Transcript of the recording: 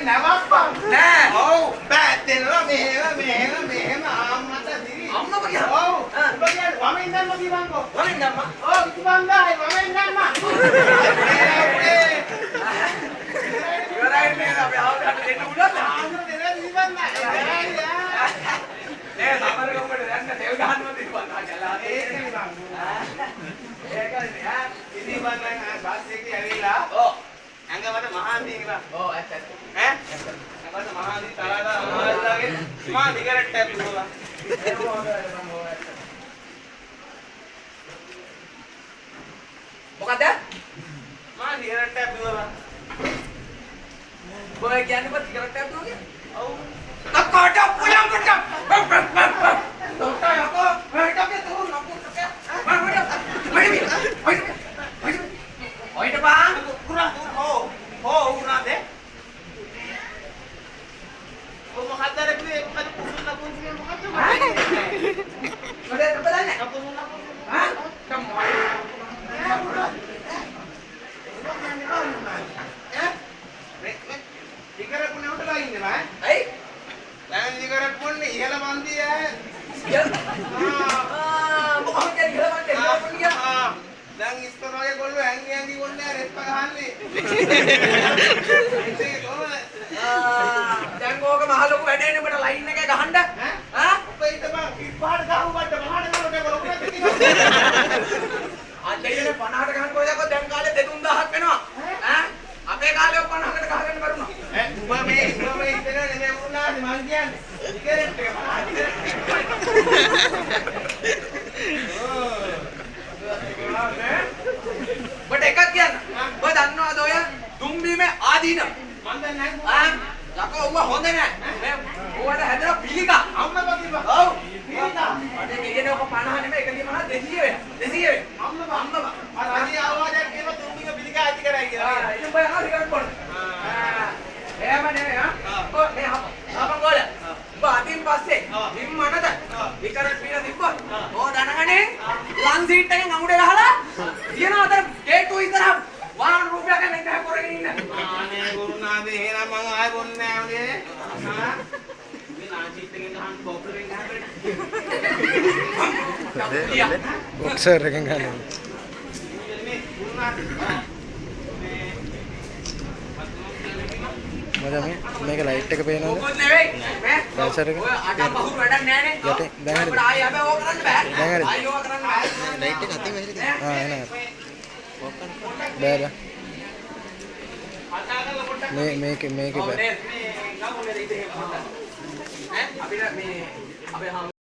නැවප්පන් නෑ. ඔව් බෑදෙනවා මෙහෙම අම්මට දිරි අම්මා කියනවා. ඔව් උඹ කියන්නේ වමෙන් දැම්ම කිව්වන්කෝ වලින් නම්මා. ඔව් කිව්වන්දායි වමෙන් දැම්ම ඉවරයි නේද අපි ආවකට දෙන්න උනත්. ආන්දර දෙනවා කිව්වන්දා නේ සමර ගොම්බට දැන්න තෙල් ගහන්නවත් ඉතින් කියලා. ඒකනේ බං ඒකනේ ඈ. ඉතින් බං බස් එකේ ඇවිල්ලා ඔව්. ඇඟවට මහන්සියනේ බං ඔව් ඇත්ත. ඈ ඇඟවට මහන්සිය තරහා අමාරුලාගේ මා දිගරට ඇවිල්ලා මොකද? මා දිගරට ඇවිල්ලා ඔය කියන්නේ මොකද සිගරට් එකක් දුවගේ? ඔව් අක්කට පුලම් කට. තොට්ටා යකෝ වෙටක තුරු නපුටක. ඔයිට බං කුරා ඕ උනාද ඔය මොකක්ද රෙප්ලේ මොකක්ද පුසුල්ලා පුසුල්ලා මොකක්ද මොකද බලන්නේ? පුසුල්ලා හා? කම්මයි. දිගරකුනේ උඩලා ඉන්නේ බෑ ඇයි? දැන් දිගරකුනේ ඉහළ පන්ති ඈ මොකක්ද කියන්නේ? දැන් ඉස්තර වගේ ගොල්ලෝ ඇඟි ගොල්ලෝ රෙප්ප ගහන්නේ ඉතින් කොහොමද දැන් ඕක මහ ලොකු වැඩේනේ උඹට ලයින් එකේ ගහන්න. ඈ? ඔබ ඉත බං ඉස්පාට ගහුවට මහාට කරොට බලුණා අදේනේ 50ට ගහන්න කොහෙදකෝ දැන් කාලේ 2000ක් වෙනවා. ඈ? අපේ කාලේ 50කට ගහගන්න බැරුණා. උඹ මේ ඉතන නෙමෙයි වුණාද මං කියන්නේ සිගරට් එක බට එකක් කියන්න. ඔබ දන්නවද ඔය දුම්බීමේ ආදීන? මන් දන්නේ නැහැ යකෝ උඹ හොඳ නැහැ. මේ ඕවට හැදෙන පිළිකා. අම්මා බකිබා ඔව්. පිළිකා අනේ මේකේ ඔක 50 නෙමෙයි එකදී මහා 200 වෙන. 200 වෙන. අම්මා. අර රජී ආවාදයක් කියනවා තුන්බික පිළිකා ඇති කරයි කියලා ඉතින් ඔබ යනවා සිගරට් බොන්න. එහෙම නෙමෙයි හා. ඔය මේ අපන් ගෝල. ඔබ අදින් පස්සේ හිම්මනද විකරට පීන තිබ්බොත් ඕ දනගනේ ලන් සීට් එකෙන් අමුඩේ ගහලා තියනවා අතර ගේට්ටුව ඉස්සරහ වාහන රුපියල් ගන්න එක කරගෙන ඉන්න. අනේ ගුරුනාද එහෙනම් මං ආයෙ බොන්නේ නැහැ ඔගේ මේ නාචිත් එකෙන් ගහන්න බොක්සරෙන් ගහන්න බොක්සර් එකෙන් ගන්න. මේ ගුරුනාද මම මේක ලයිට් එක පේනවද? මොකොත් නෙවෙයි. මේ ප්‍රෙෂර් එක. ඔය අඩම් බහුර වැඩක් නැහනේ. යටේ දැන් හරිද? අපිට ආයෙ හැබැයි ඕක කරන්න බෑ. දැන් හරිද? ආයෙ ඕක කරන්න බෑ. ලයිට් එක අතින් වැහිලා තියෙනවා. එන. බෑ. මේක ඔව් බෑ. නේද? මේ ගමුනේ ඉතින් එහෙම හොඳයි. ඈ අපිට මේ අපේ